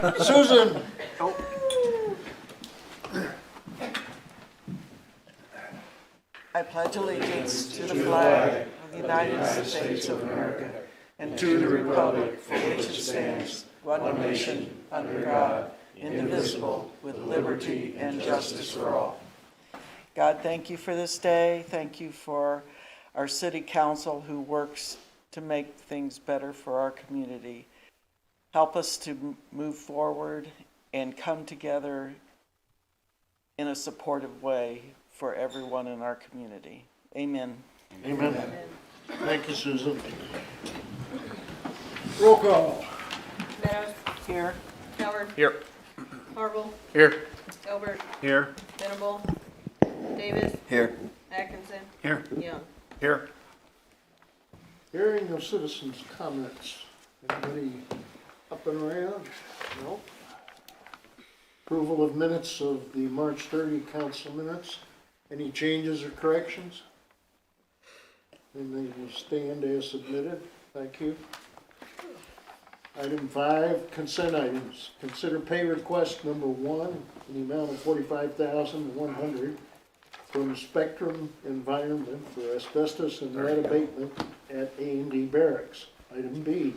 Susan. I pledge allegiance to the flag of the United States of America and to the republic for which it stands, one nation, under God, indivisible, with liberty and justice for all. God, thank you for this day. Thank you for our city council who works to make things better for our community. Help us to move forward and come together in a supportive way for everyone in our community. Amen. Amen. Thank you, Susan. Roll call. Meadows. Here. Howard. Here. Harville. Here. Elbert. Here. Venable. Davis. Here. Atkinson. Here. Young. Here. Hearing of citizens' comments. Anybody up and around? No? Approval of minutes of the March 30 council minutes. Any changes or corrections? And they will stand as submitted. Thank you. Item 5, consent items. Consider pay request number 1 in the amount of $45,100 from Spectrum Environment for asbestos and lead abatement at A&D Barracks. Item B,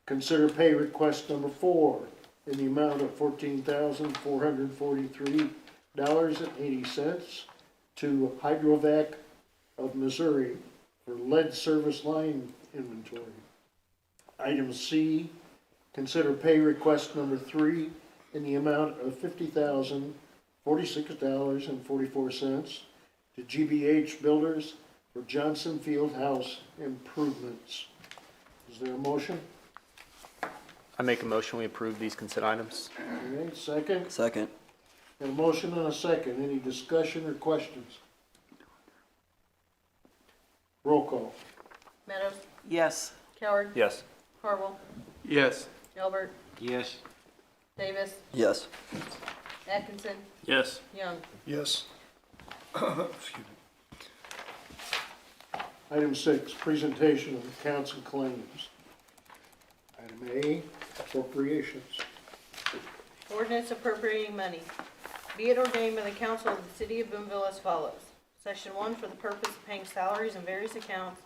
consider pay request number 4 in the amount of $14,443.80 to Hydrovac of Missouri for lead service line inventory. Item C, consider pay request number 3 in the amount of $50,046.44 to GBH Builders for Johnson Field House improvements. Is there a motion? I make a motion we approve these consent items. Okay, second. Second. Got a motion and a second. Any discussion or questions? Roll call. Meadows. Yes. Coward. Yes. Harville. Yes. Elbert. Yes. Davis. Yes. Atkinson. Yes. Young. Yes. Item 6, presentation of accounts and claims. Item A, appropriations. Ordinance appropriating money. Be it ordained by the council of the city of Boonville as follows. Section 1, for the purpose of paying salaries in various accounts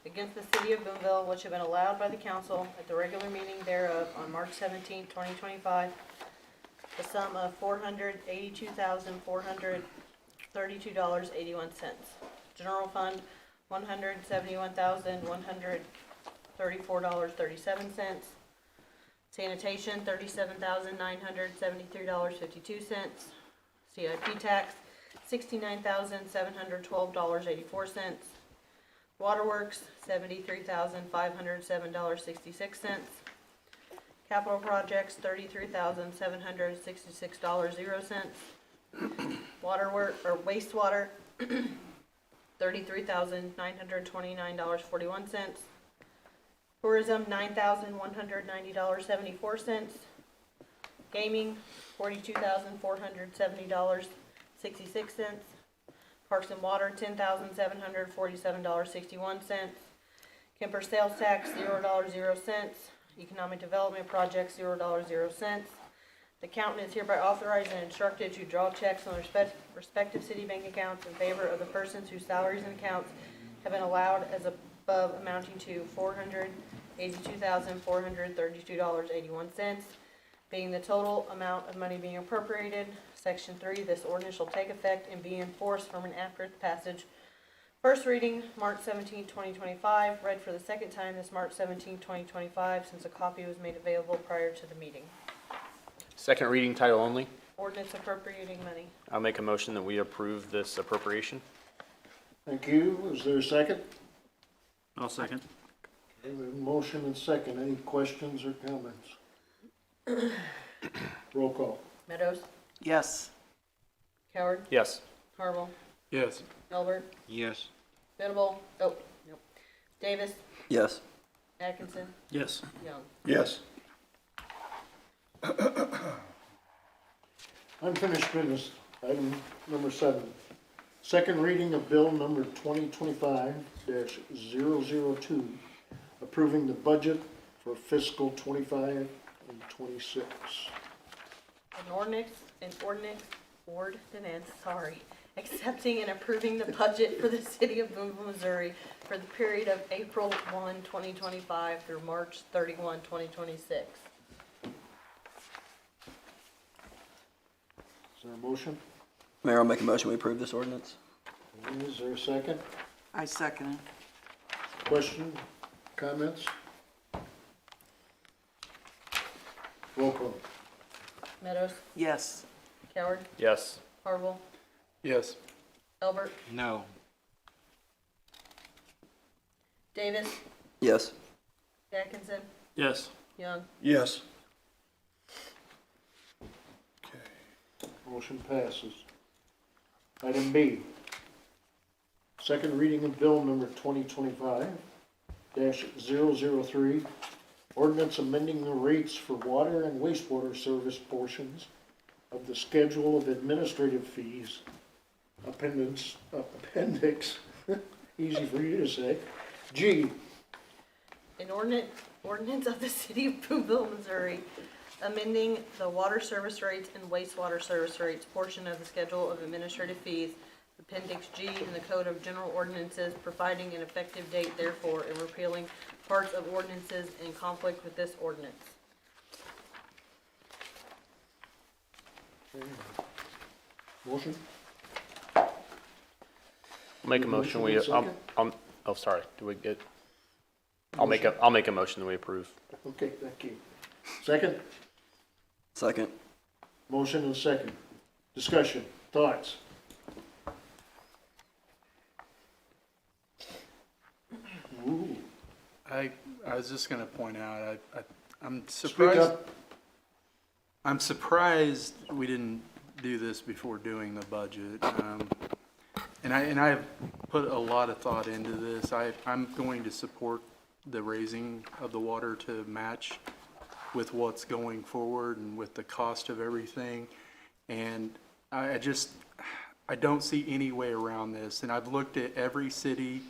against the city of Boonville, which have been allowed by the council at the regular meeting thereof on March 17, 2025, the sum of $482,432.81. General fund, $171,134.37. Sanitation, $37,973.52. CIP tax, $69,712.84. Waterworks, $73,507.66. Capital projects, $33,766.00. Wastewater, $33,929.41. Tourism, $9,190.74. Gaming, $42,470.66. Parks and Water, $10,747.61. Kemper sales tax, $0.00. Economic Development Projects, $0.00. The accountant is hereby authorized and instructed to draw checks on respective city bank accounts in favor of the persons whose salaries and accounts have been allowed as above, amounting to $482,432.81, being the total amount of money being appropriated. Section 3, this ordinance shall take effect and be enforced from and after its passage. First reading, March 17, 2025. Read for the second time this March 17, 2025, since a copy was made available prior to the meeting. Second reading, title only. Ordinance appropriating money. I'll make a motion that we approve this appropriation. Thank you. Is there a second? I'll second. Okay, we have a motion and second. Any questions or comments? Roll call. Meadows. Yes. Coward. Yes. Harville. Yes. Elbert. Yes. Venable. Oh, nope. Davis. Yes. Atkinson. Yes. Young. Yes. Unfinished business, item number 7. Second reading of bill number 2025-002, approving the budget for fiscal 25 and 26. Accepting and approving the budget for the City of Boonville, Missouri for the period of April 1, 2025 through March 31, 2026. Is there a motion? Mayor, I'll make a motion, we approve this ordinance. Is there a second? I second it. Question, comments? Roll call. Meadows, Yes. Coward, Yes. Harville, Yes. Albert, No. Davis, Yes. Atkinson, Yes. Young. Yes. Motion passes. Item B, second reading of bill number 2025-003, ordinance amending the rates for water and wastewater service portions of the schedule of administrative fees, appendix, easy for you to say, G. An ordinance of the City of Boonville, Missouri, amending the water service rates and wastewater service rates portion of the schedule of administrative fees, Appendix G in the Code of General Ordinances, providing an effective date therefore, and repealing parts of ordinances in conflict with this ordinance. Motion? I'll make a motion, we, Motion and second? oh, sorry, do we get? I'll make a motion that we approve. Okay, thank you. Second? Second. Motion and second. Discussion, thoughts? Ooh, I was just going to point out, I'm speak surprised. up. I'm surprised we didn't do this before doing the budget. And I've put a lot of thought into this. I'm going to support the raising of the water to match with what's going forward and with the cost of everything. And I don't see any way around this. And I've looked at every city.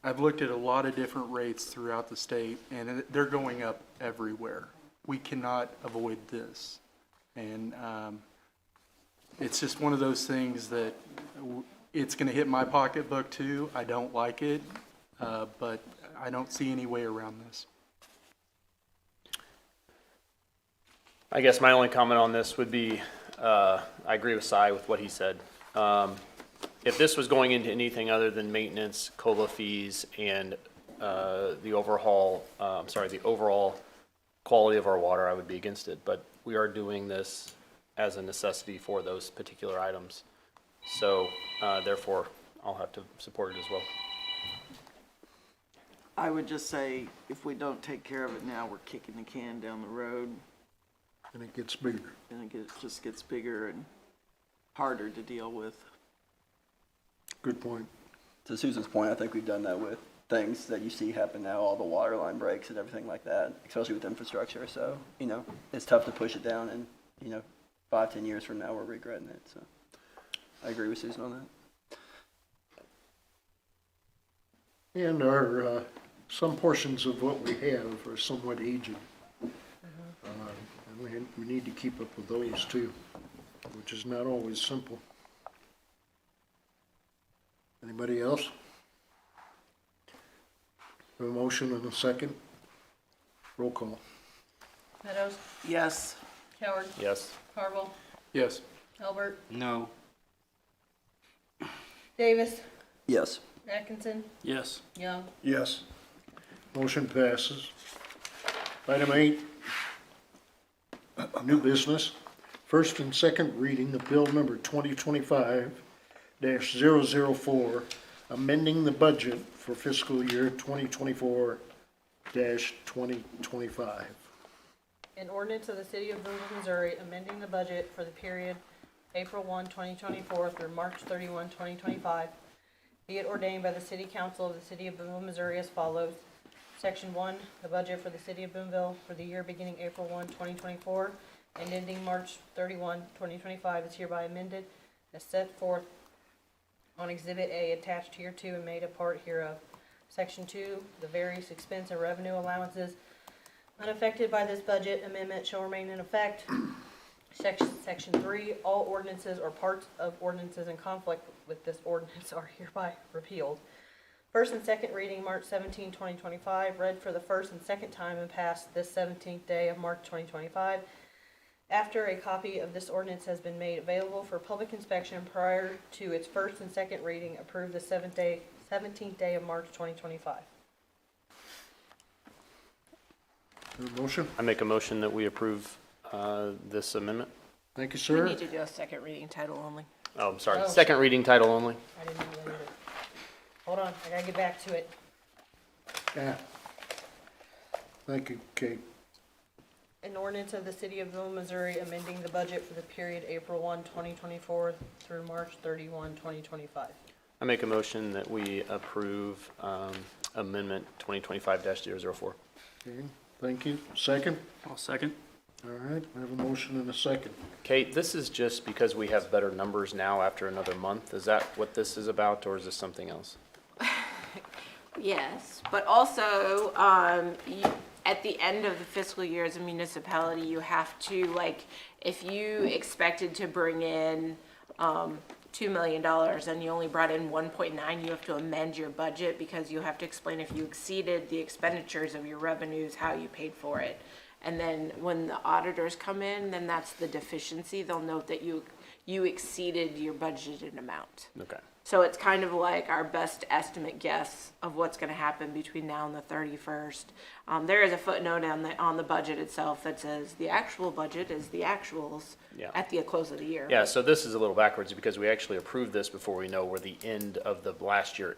I've looked at a lot of different rates throughout the state, and they're going up everywhere. We cannot avoid this. And it's just one of those things that it's going to hit my pocketbook too. I don't like it, but I don't see any way around this. I guess my only comment on this would be, I agree with Cy with what he said. If this was going into anything other than maintenance, COLA fees, and the overall quality of our water, I would be against it. But we are doing this as a necessity for those particular items. So therefore, I'll have to support it as well. I would just say, if we don't take care of it now, we're kicking the can down the road, And it gets bigger. and it just gets bigger and harder to deal with. Good point. To Susan's point, I think we've done that with things that you see happen now, all the water line breaks and everything like that, especially with infrastructure. So, it's tough to push it down and, 5-10 years from now, we're regretting it. So I agree with Susan on that. And our, some portions of what we have are somewhat aged. And we need to keep up with those too, which is not always simple. Anybody else? A motion and a second? Roll call. Meadows, Yes. Coward, Yes. Harville, Yes. Albert, No. Davis, Yes. Atkinson, Yes. Young. Yes. Motion passes. Item 8, new business. First and second reading of bill number 2025-004, amending the budget for fiscal year 2024-2025. An ordinance of the City of Boonville, Missouri, amending the budget for the period April 1, 2024 through March 31, 2025. Be it ordained by the City Council of the City of Boonville, Missouri as follows. Section 1, the budget for the City of Boonville for the year beginning April 1, 2024 and ending March 31, 2025 is hereby amended as set forth on Exhibit A attached here to and made a part hereof. Section 2, the various expense and revenue allowances Unaffected by this budget amendment shall remain in effect. Section 3, all ordinances or parts of ordinances in conflict with this ordinance are hereby repealed. First and second reading, March 17, 2025, read for the first and second time and passed this 17th day of March 2025. After a copy of this ordinance has been made available for public inspection prior to its first and second reading, approved the 17th day of March 2025. Your motion? I make a motion that we approve this amendment. Thank you, We sir. need to do a second reading title only. Oh, I'm sorry. Oh. Second reading, title only. I didn't know that either. Hold on, I gotta get back to it. Yeah. Thank you, Kate. An ordinance of the City of Boonville, Missouri, amending the budget for the period April 1, 2024 through March 31, 2025. I make a motion that we approve amendment 2025-004. Okay, thank you. Second? I'll second. All right, I have a motion and a second. Kate, this is just because we have better numbers now after another month. Is that what this is about, or is this something else? Yes, but also, at the end of the fiscal year as a municipality, you have to, like, if you expected to bring in, $2 million and you only brought in 1.9, you have to amend your budget because you have to explain if you exceeded the expenditures of your revenues, how you paid for it. And then when the auditors come in, then that's the deficiency. They'll note that you exceeded your budgeted amount. Okay. So it's kind of like our best estimate guess of what's going to happen between now and the 31st. There is a footnote on the budget itself that says the actual budget is the actuals Yeah. at the close of the year. Yeah, so this is a little backwards because we actually approved this before we know where the end of the last year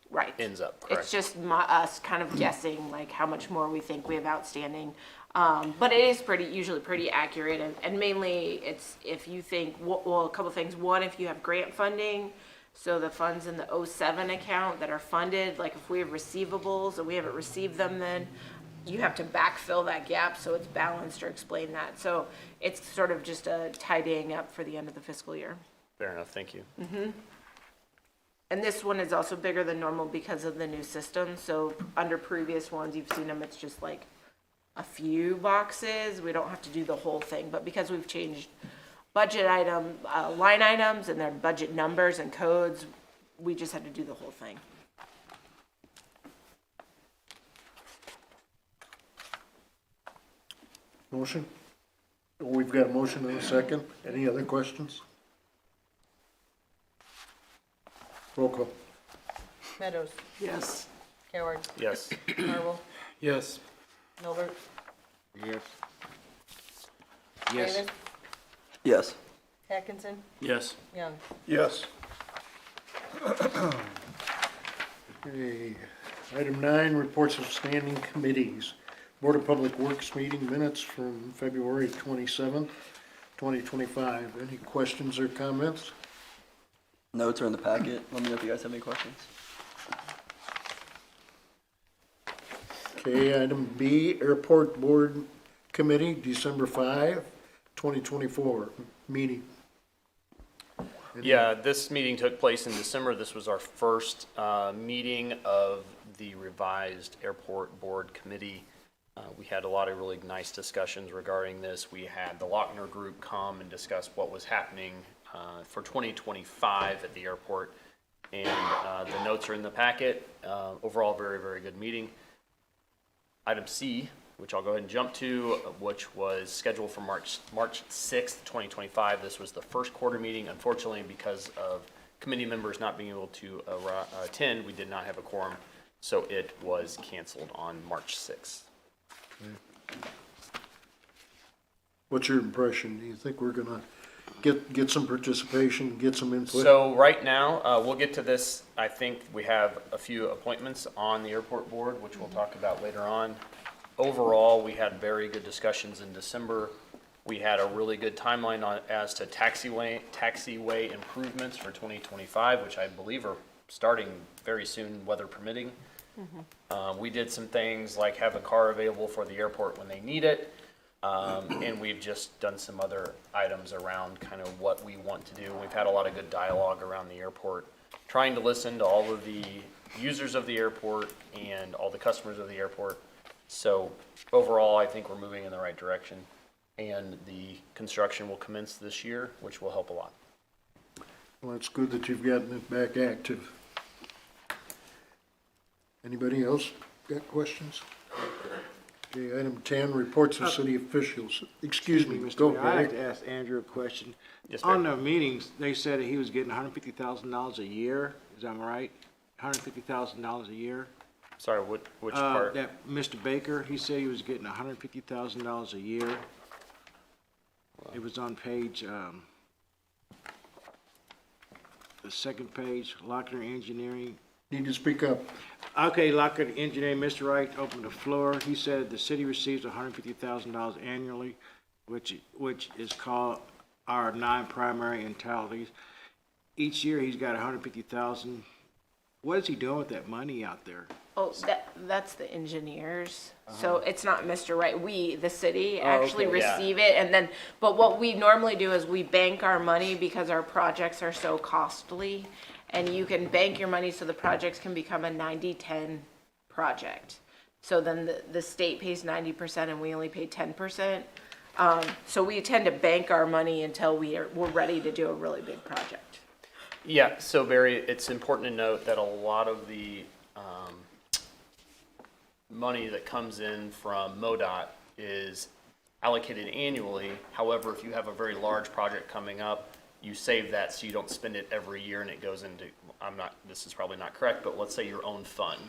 Right. ends up, correct? It's just us kind of guessing like how much more we think we have outstanding. But it is usually pretty accurate, and mainly it's if you think, well, a couple things. One, if you have grant funding, so the funds in the 07 account that are funded, like if we have receivables and we haven't received them, then you have to backfill that gap so it's balanced or explain that. So it's sort of just a tidying up for the end of the fiscal year. Fair enough, thank you. And this one is also bigger than normal because of the new system. So under previous ones, you've seen them, it's just like a few boxes. We don't have to do the whole thing, but because we've changed budget line items and their budget numbers and codes, we just had to do the whole thing. Motion? We've got a motion and a second. Any other questions? Roll call. Meadows, Yes. Coward, Yes. Marvel, Yes. Milbert, Yes. Davis, Yes. Atkinson, Yes. Young. Yes. Okay, item 9, reports of standing committees. Board of Public Works meeting minutes from February 27th, 2025. Any questions or comments? Notes are in the packet. Let me know if you guys have any questions. Okay, item B, Airport Board Committee, December 5, 2024, meeting. Yeah, this meeting took place in December. This was our first meeting of the revised Airport Board Committee. We had a lot of really nice discussions regarding this. We had the Lochner Group come and discuss what was happening for 2025 at the airport. And the notes are in the packet. Overall, very, very good meeting. Item C, which I'll go ahead and jump to, which was scheduled for March 6th, 2025. This was the first quarter meeting. Unfortunately, because of committee members not being able to attend, we did not have a quorum, so it was canceled on March 6th. What's your impression? Do you think we're gonna get some participation, get some input? So right now, we'll get to this. I think we have a few appointments on the airport board, which we'll talk about later on. Overall, we had very good discussions in December. We had a really good timeline as to taxiway improvements for 2025, which I believe are starting very soon, weather permitting. We did some things like have a car available for the airport when they need it. And we've just done some other items around kind of what we want to do. We've had a lot of good dialogue around the airport, trying to listen to all of the users of the airport and all the customers of the airport. So overall, I think we're moving in the right direction, and the construction will commence this year, which will help a lot. Well, it's good that you've gotten it back active. Anybody else got questions? Okay, item 10, reports of city officials. Excuse me, Mr. go, Mayor, I'd like Barry. to ask Andrew a question. Yes, On Barry. the meetings, they said that he was getting $150,000 a year. Is that right? $150,000 a year? Sorry, which part? That Mr. Baker, he said he was getting $150,000 a year. It was on page, the second page, Lochner Engineering. Need to speak up. Okay, Lockwood Engineering, Mr. Wright opened the floor. He said the city receives $150,000 annually, which is called our non-primary entitlements. Each year, he's got $150,000. What is he doing with that money out there? Oh, that's the engineers. So it's not Mr. Wright. We, the city, actually okay. Yeah. receive it, and then, but what we normally do is we bank our money because our projects are so costly. And you can bank your money so the projects can become a 90-10 project. So then the state pays 90% and we only pay 10%. So we tend to bank our money until we're ready to do a really big project. Yeah, so Barry, it's important to note that a lot of the money that comes in from MoDOT is allocated annually. However, if you have a very large project coming up, you save that so you don't spend it every year and it goes into, this is probably not correct, but let's say your own fund.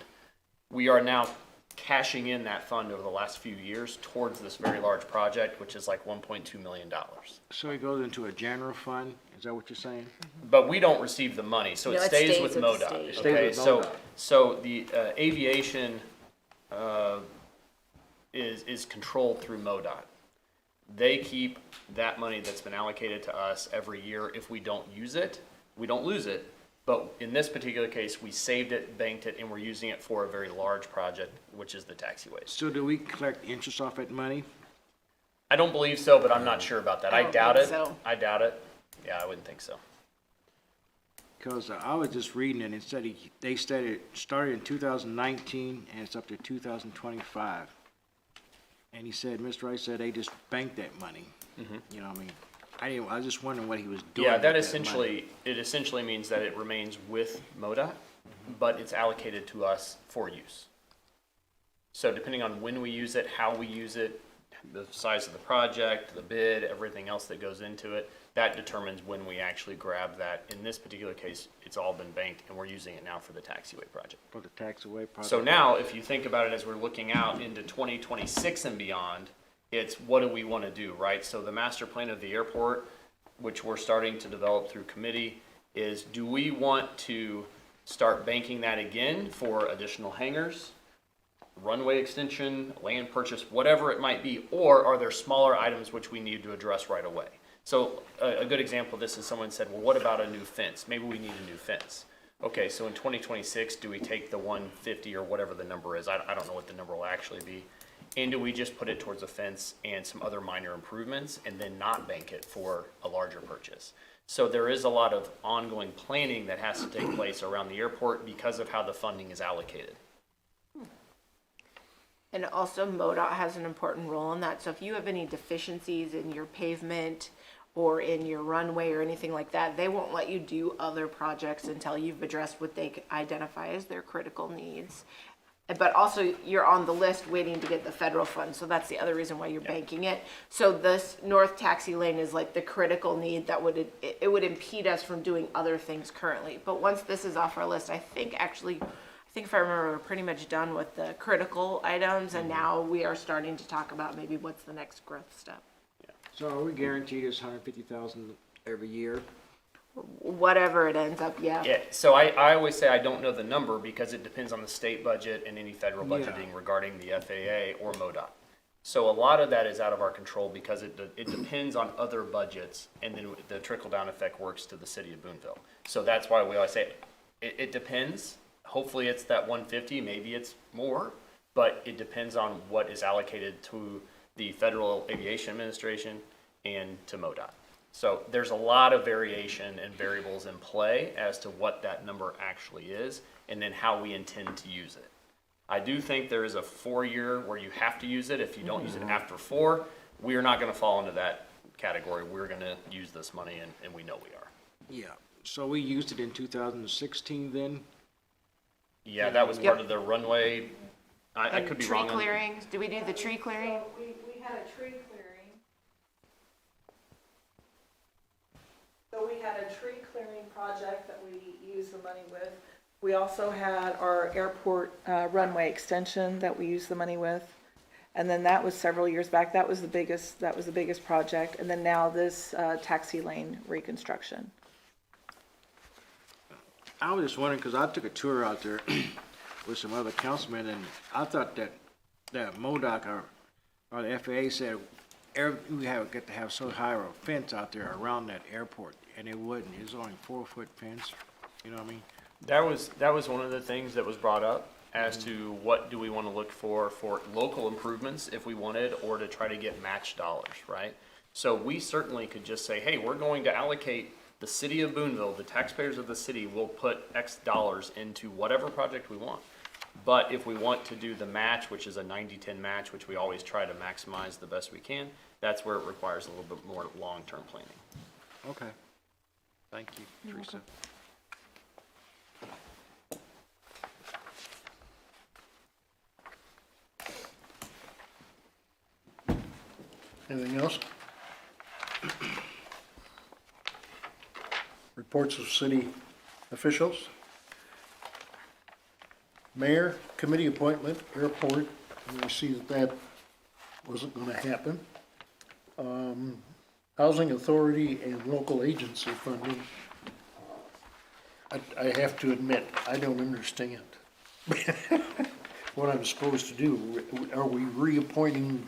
We are now cashing in that fund over the last few years towards this very large project, which is like $1.2 million. So he goes into a general fund? Is that what you're saying? But we don't receive the money, so No, it it stays stays with with the MoDOT. state. Stays Okay, with so, MoDOT. so the aviation is controlled through MoDOT. They keep that money that's been allocated to us every year. If we don't use it, we don't lose it. But in this particular case, we saved it, banked it, and we're using it for a very large project, which is the taxiways. So do we collect interest off that money? I don't believe so, but I'm not sure about that. I I don't doubt think it. so. I doubt it. Yeah, I wouldn't think so. Because I was just reading it, and it said they said it started in 2019 and it's up to 2025. And he said, Mr. Wright said they just banked that money. You know what I mean? I was just wondering what he was doing. Yeah, with that money. essentially means that it remains with MoDOT, but it's allocated to us for use. So depending on when we use it, how we use it, the size of the project, the bid, everything else that goes into it, that determines when we actually grab that. In this particular case, it's all been banked and we're using it now for the taxiway project. For the tax-away project. So now, if you think about it as we're looking out into 2026 and beyond, it's what do we want to do, right? So the master plan of the airport, which we're starting to develop through committee, is do we want to start banking that again for additional hangars, runway extension, land purchase, whatever it might be, or are there smaller items which we need to address right away? So a good example of this is someone said, well, what about a new fence? Maybe we need a new fence. Okay, so in 2026, do we take the 150 or whatever the number is? I don't know what the number will actually be. And do we just put it towards a fence and some other minor improvements and then not bank it for a larger purchase? So there is a lot of ongoing planning that has to take place around the airport because of how the funding is allocated. And also MoDOT has an important role in that. So if you have any deficiencies in your pavement or in your runway or anything like that, they won't let you do other projects until you've addressed what they identify as their critical needs. But also you're on the list waiting to get the federal funds. So that's the other reason why you're banking it. So this north taxi lane is like the critical need that would impede us from doing other things currently. But once this is off our list, I think if I remember, we're pretty much done with the critical items, and now we are starting to talk about maybe what's the next growth step. So are we guaranteed this $150,000 every year? Whatever it ends up, yeah. Yeah, so I always say I don't know the number because it depends on the state budget and any federal Yeah. budgeting regarding the FAA or MoDOT. So a lot of that is out of our control because it depends on other budgets, and then the trickle-down effect works to the city of Boonville. So that's why we always say it depends. Hopefully it's that 150, maybe it's more, but it depends on what is allocated to the Federal Aviation Administration and to MoDOT. So there's a lot of variation and variables in play as to what that number actually is and then how we intend to use it. I do think there is a 4-year where you have to use it. If you don't use it after 4, we are not gonna fall into that category. We're gonna use this money, and we know we are. Yeah, so we used it in 2016 then? Yeah, that was part of the runway. I And could be tree wrong on. clearings, did we do the tree clearing? We had a tree clearing. So we had a tree clearing project that we used the money with. We also had our airport runway extension that we used the money with. And then that was several years back. That was the biggest project. And then now this taxi lane reconstruction. I was just wondering, because I took a tour out there with some other councilmen, and I thought that MoDOT or the FAA said we get to have so high a fence out there around that airport, and it wouldn't. It's only 4-foot fence, you know what I mean? That was one of the things that was brought up as to what do we want to look for local improvements if we wanted, or to try to get matched dollars, right? So we certainly could just say, hey, we're going to allocate the city of Boonville, the taxpayers of the city will put X dollars into whatever project we want. But if we want to do the match, which is a 90-10 match, which we always try to maximize the best we can, that's where it requires a little bit more long-term planning. Okay. Thank you, Teresa. Anything else? Reports of city officials. Mayor, committee appointment, airport, and I see that wasn't gonna happen. Housing authority and local agency funding. I have to admit, I don't understand what I'm supposed to do. Are we reappointing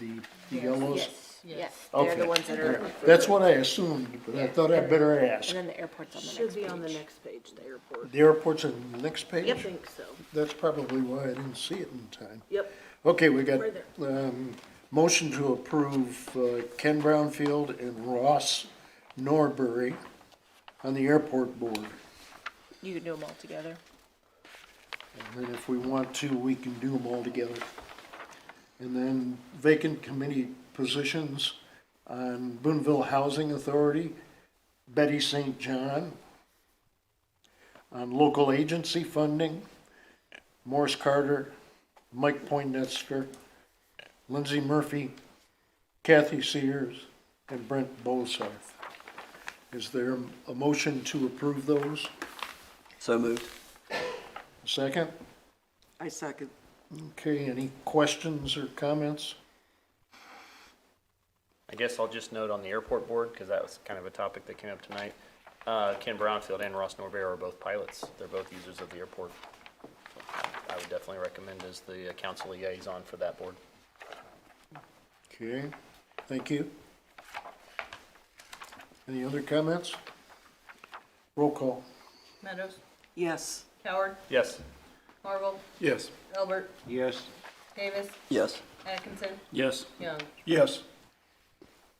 the yellows? Yes, Okay. they're the ones that are, That's what I assumed, but I thought I'd better ask. and then the airport's on the next Should be on the page. next page, the airport. The airport's on the next page? I think so. That's probably why I didn't see it in time. Yep. Okay, we got, Right motion to approve, Ken Brownfield and Ross Norbury on the airport board. You can do them all together. And then if we want to, we can do them all together. And then vacant committee positions on Boonville Housing Authority, Betty St. John. On local agency funding, Morris Carter, Mike Poindexter, Lindsay Murphy, Kathy Sears, and Brent Bosarth. Is there a motion to approve those? So moved. Second? I second. Okay, any questions or comments? I guess I'll just note on the airport board, because that was kind of a topic that came up tonight. Ken Brownfield and Ross Norbury are both pilots. They're both users of the airport. I would definitely recommend as the council liaison for that board. Okay, thank you. Any other comments? Roll call. Meadows, Yes. Coward, Yes. Marvel, Yes. Albert, Yes. Davis, Yes. Atkinson, Yes. Young. Yes.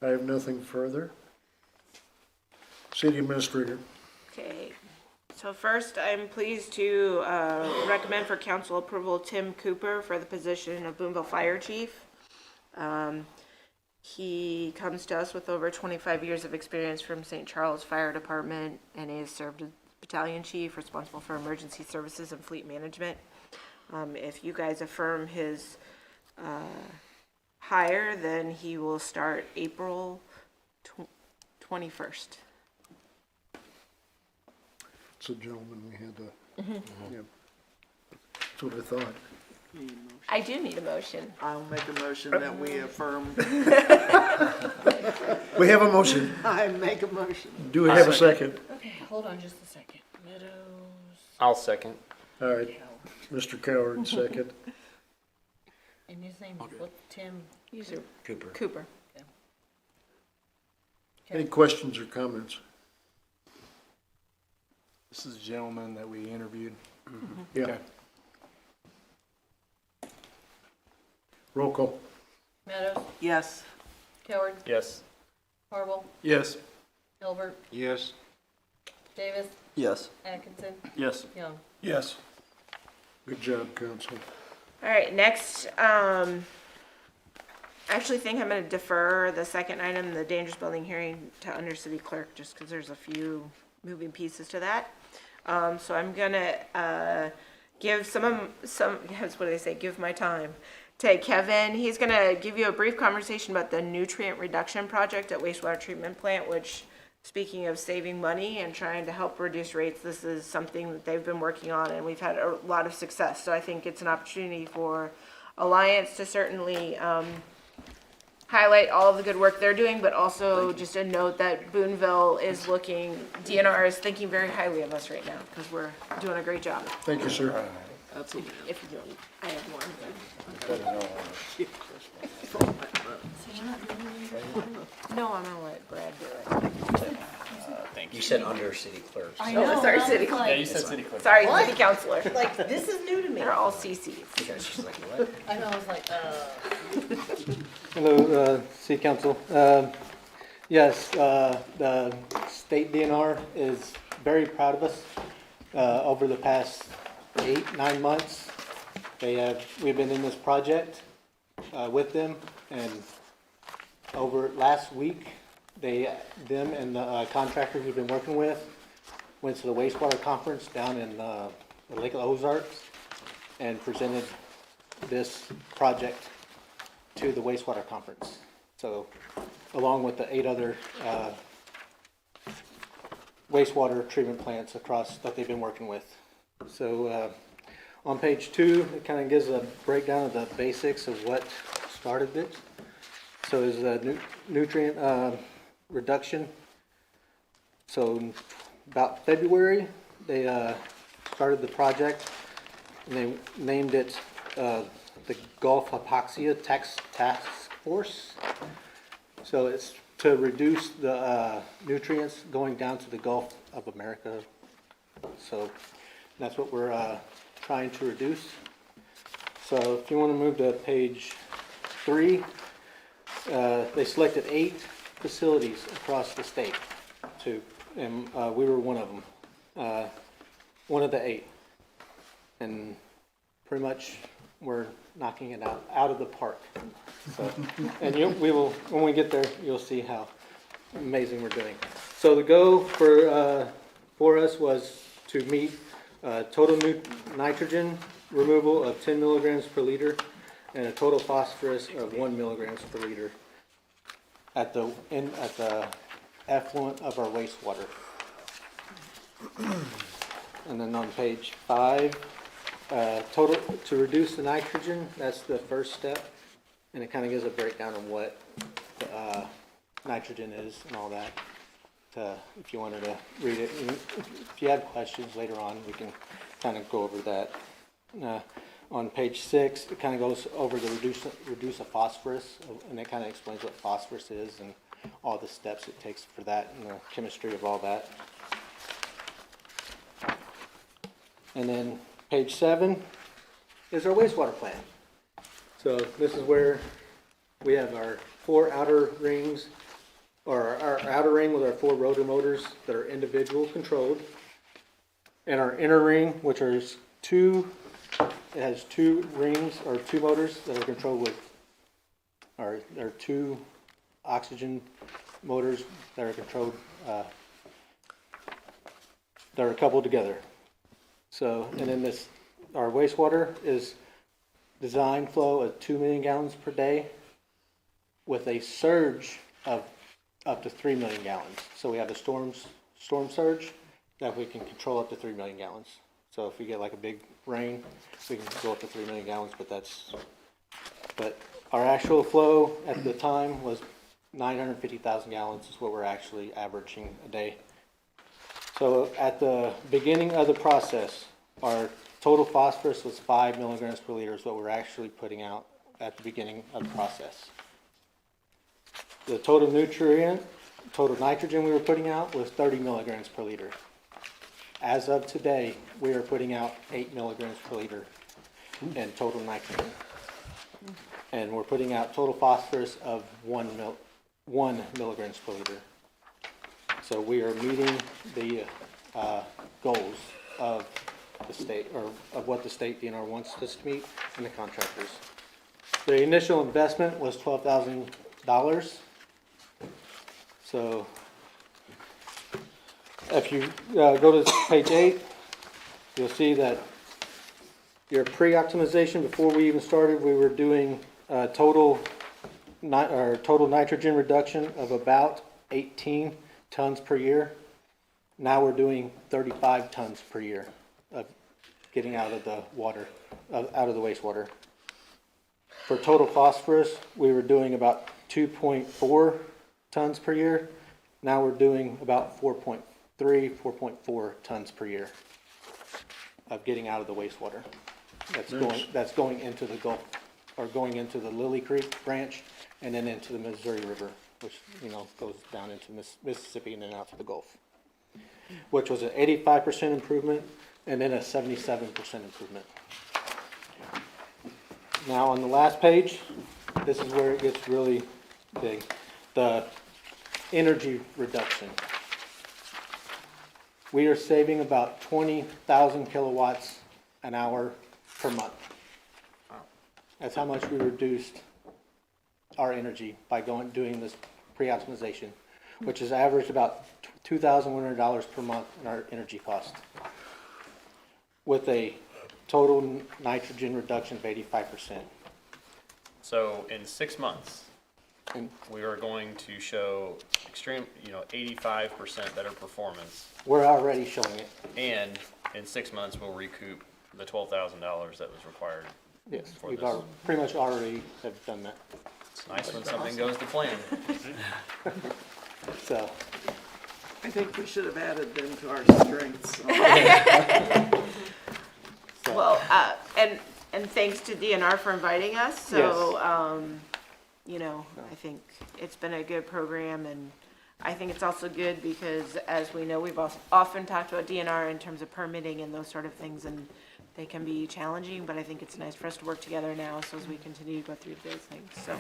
I have nothing further. City Administrator. Okay, so first, I'm pleased to recommend for council approval Tim Cooper for the position of Boonville Fire Chief. He comes to us with over 25 years of experience from St. Charles Fire Department, and he has served as battalion chief responsible for emergency services and fleet management. If you guys affirm his hire, then he will start April 21st. It's a gentleman we had to, yeah. That's what I thought. I do need a motion. I'll make a motion that we affirm. We have a motion. I make a motion. Do we have a second? Okay, hold on just a second. Meadows, I'll second. All right, Mr. Coward, second. and his name, what, Tim? Cooper. Any questions or comments? This is a gentleman that we interviewed. Yeah. Okay. Roll call. Meadows, Yes. Coward, Yes. Marvel, Yes. Albert, Yes. Davis, Yes. Atkinson, Yes. Young. Yes. Good job, council. All right, next, I actually think I'm gonna defer the second item, the dangerous building hearing, to under city clerk, just because there's a few moving pieces to that. So I'm gonna, give what do they say, give my time to Kevin. He's gonna give you a brief conversation about the nutrient reduction project at wastewater treatment plant, which, speaking of saving money and trying to help reduce rates, this is something that they've been working on, and we've had a lot of success. So I think it's an opportunity for Alliance to certainly highlight all of the good work they're doing, but also just a note that Boonville is looking, DNR is thinking very highly of us right now, because we're doing a great job. Thank you, sir. If you don't, I have more. No, I'm gonna let Brad do it. You said under city clerk. I Oh, know, sorry, and I city was clerk. like- you said city clerk. Sorry, What? city councilor. Like, this is new to me. They're all CCs. Because she's like, what? I know, I was like, Hello, City Council. Yes, the state DNR is very proud of us. Over the past 8-9 months, we've been in this project with them, and over last week, them and the contractors we've been working with went to the wastewater conference down in the Lake of the Ozarks and presented this project to the wastewater conference. So, along with the 8 other wastewater treatment plants across that they've been working with. So, on page 2, it kind of gives a breakdown of the basics of what started it. So, is the nutrient reduction. So, about February, they started the project, and they named it the Gulf Hypoxia Task Force. So it's to reduce the nutrients going down to the Gulf of America. So that's what we're trying to reduce. So if you want to move to page 3, they selected 8 facilities across the state and we were one of them, one of the 8. And pretty much we're knocking it out of the park. So, and when we get there, you'll see how amazing we're doing. So the goal for us was to meet total nitrogen removal of 10 milligrams per liter and a total phosphorus of 1 milligrams per liter at the effluent of our wastewater. And then on page 5, total to reduce the nitrogen, that's the first step, and it kind of gives a breakdown of what the, nitrogen is and all that. If you wanted to read it, and if you have questions later on, we can kind of go over that. On page 6, it kind of goes over the reduce of phosphorus, and it kind of explains what phosphorus is and all the steps it takes for that and the chemistry of all that. And then page 7 is our wastewater plant. So this is where we have our 4 outer rings, or our outer ring with our 4 rotor motors that are individual controlled, and our inner ring, which is it has 2 rings or 2 motors that are controlled with, there are 2 oxygen motors that are controlled, that are coupled together. So, and then our wastewater is design flow of 2 million gallons per day with a surge of up to 3 million gallons. So we have a storm surge that we can control up to 3 million gallons. So if we get like a big rain, we can go up to 3 million gallons, but our actual flow at the time was 950,000 gallons is what we're actually averaging a day. So at the beginning of the process, our total phosphorus was 5 milligrams per liter is what we're actually putting out at the beginning of the process. The total nitrogen we were putting out was 30 milligrams per liter. As of today, we are putting out 8 milligrams per liter in total nitrogen. And we're putting out total phosphorus of 1 milligrams per liter. So we are meeting the goals of the state, or of what the state DNR wants us to meet, and the contractors. The initial investment was $12,000. So if you go to page 8, you'll see that your pre-optimization, before we even started, we were doing total nitrogen reduction of about 18 tons per year. Now we're doing 35 tons per year of getting out of the water, out of the wastewater. For total phosphorus, we were doing about 2.4 tons per year. Now we're doing about 4.3, 4.4 tons per year of getting out of the wastewater. That's going into the Gulf, or going into the Lily Creek branch, and then into the Missouri River, which, you know, goes down into Mississippi and then out to the Gulf, which was an 85% improvement and then a 77% improvement. Now on the last page, this is where it gets really big. The energy reduction. We are saving about 20,000 kilowatts an hour per month. That's how much we reduced our energy by doing this pre-optimization, which has averaged about $2,100 per month in our energy cost, with a total nitrogen reduction of 85%. So in 6 months, And we are going to show extreme, 85% better performance. we're already showing it. And in 6 months, we'll recoup the $12,000 that was required. Yes, For we've this. pretty much already have done that. It's nice when something goes to plan. So, I think we should have added them to our strengths. Well, and thanks to DNR for inviting us, so, I think it's been a good program, and I think it's also good because, as we know, we've often talked about DNR in terms of permitting and those sort of things, and they can be challenging, but I think it's nice for us to work together now, so as we continue to go through those things, so.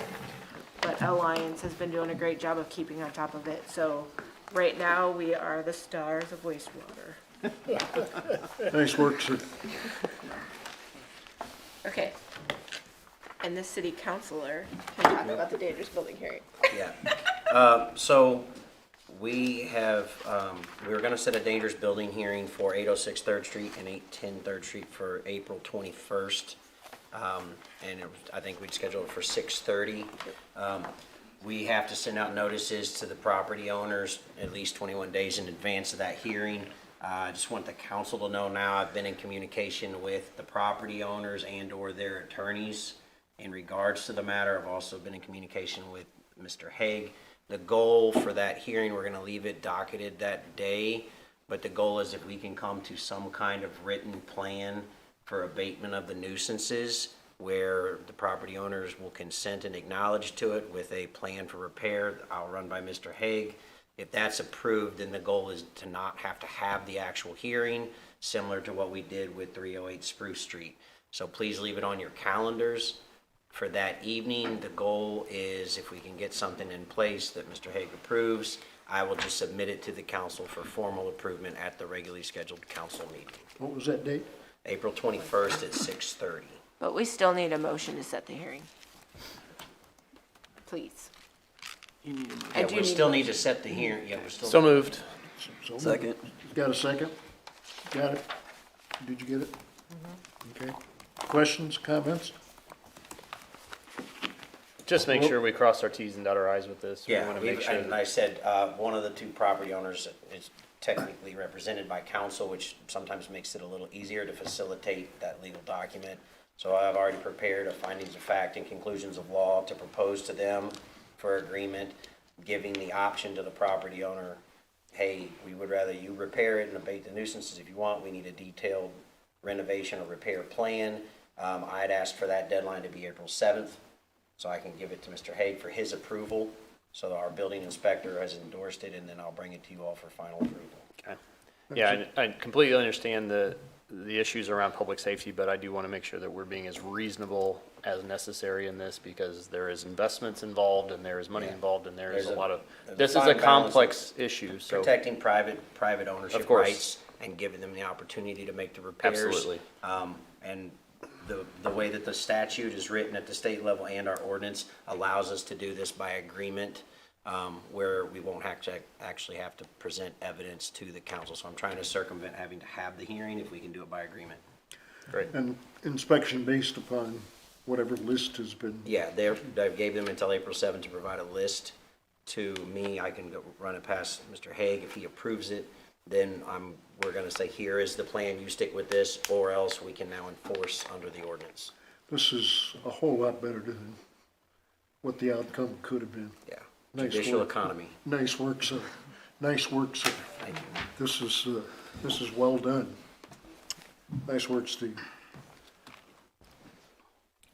But Alliance has been doing a great job of keeping on top of it, so right now, we are the stars of wastewater. Nice work, sir. Okay. And the city councilor can talk about the dangerous building hearing. Yeah. So we have, we were gonna set a dangerous building hearing for 806 3rd Street and 810 3rd Street for April 21st. And I think we'd schedule it for 6:30. We have to send out notices to the property owners at least 21 days in advance of that hearing. I just want the council to know now, I've been in communication with the property owners and/or their attorneys in regards to the matter. I've also been in communication with Mr. Haig. The goal for that hearing, we're gonna leave it docketed that day, but the goal is if we can come to some kind of written plan for abatement of the nuisances, where the property owners will consent and acknowledge to it with a plan for repair. I'll run by Mr. Haig. If that's approved, then the goal is to not have to have the actual hearing, similar to what we did with 308 Spruce Street. So please leave it on your calendars for that evening. The goal is, if we can get something in place that Mr. Haig approves, I will just submit it to the council for formal approval at the regularly scheduled council meeting. What was that date? April 21st at 6:30. But we still need a motion to set the hearing. Please. I Yeah, do we need still a need to set the hearing, yeah, we're still. So moved. So- Second. Got a second? Got it? Did you get it? Okay. Questions, comments? Just make sure we cross our Ts and dot our Is with this. We Yeah, want to make sure and that I said, one of the two property owners is technically represented by counsel, which sometimes makes it a little easier to facilitate that legal document. So I've already prepared a findings of fact and conclusions of law to propose to them for agreement, giving the option to the property owner, hey, we would rather you repair it and abate the nuisances if you want. We need a detailed renovation or repair plan. I had asked for that deadline to be April 7th, so I can give it to Mr. Haig for his approval. So our building inspector has endorsed it, and then I'll bring it to you all for final approval. Okay. Yeah, I completely understand the issues around public safety, but I do want to make sure that we're being as reasonable as necessary in this, because there is investments involved and there is money involved and there is There's a lot of, there's this is fine a balance of complex issue, so. Protecting private Of ownership course. rights and giving them the opportunity to make the repairs. Absolutely. And the way that the statute is written at the state level and our ordinance allows us to do this by agreement, where we won't actually have to present evidence to the council. So I'm trying to circumvent having to have the hearing if we can do it by agreement. Great. And inspection based upon whatever list has been, Yeah, I gave them until April 7th to provide a list to me. I can go run it past Mr. Hague. If he approves it, then we're gonna say, here is the plan, you stick with this, or else we can now enforce under the ordinance. this is a whole lot better than what the outcome could have been. Yeah, Nice judicial work. economy. Nice work, sir. Nice work, sir. Thank you. This is well done. Nice work, Steve.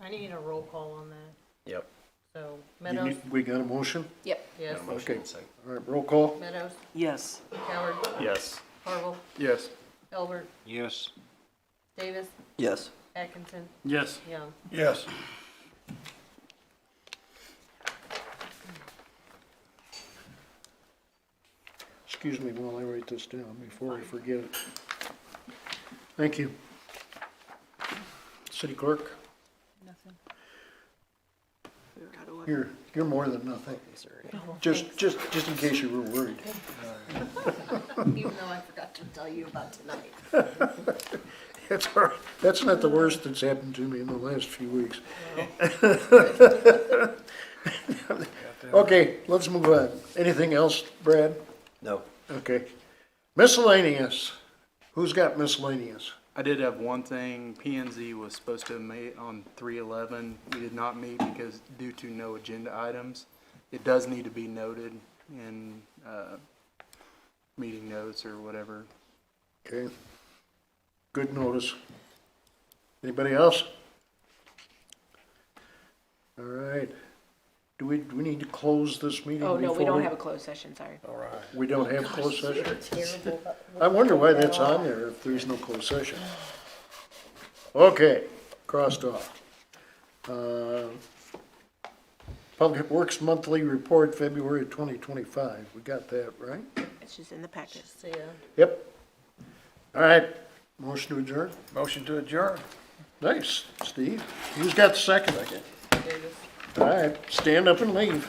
I need a roll call on that. Yep. So Meadows, We got a motion? Yep. yes. Got a motion Okay. and a second. All right, roll call. Meadows, Yes. Howard, Yes. Harville, Yes. Elbert, Yes. Davis, Yes. Atkinson, Yes. Young. Yes. Excuse me while I write this down before I forget it. Thank you. City clerk, Nothing. you're more than nothing. Just in case you were worried. Even though I forgot to tell you about tonight. That's all right. That's not the worst that's happened to me in the last few weeks. Okay, let's move on. Anything else, Brad? No. Okay. Miscellaneous. Who's got miscellaneous? I did have one thing. P and Z was supposed to meet on 3/11. We did not meet because due to no agenda items. It does need to be noted in meeting notes or whatever. Okay. Good notice. Anybody else? All right. Do we need to close this meeting? Oh, no, we before don't have a closed session, sorry. We don't have closed session? Terrible. I wonder why that's on there if there's no closed session. Okay, crossed off. Public Works Monthly Report, February 2025. We got that, right? It's just in the packet. See ya. Yep. All right, motion to adjourn? Motion to adjourn. Nice, Steve. Who's got the second? Davis. All right, stand up and leave.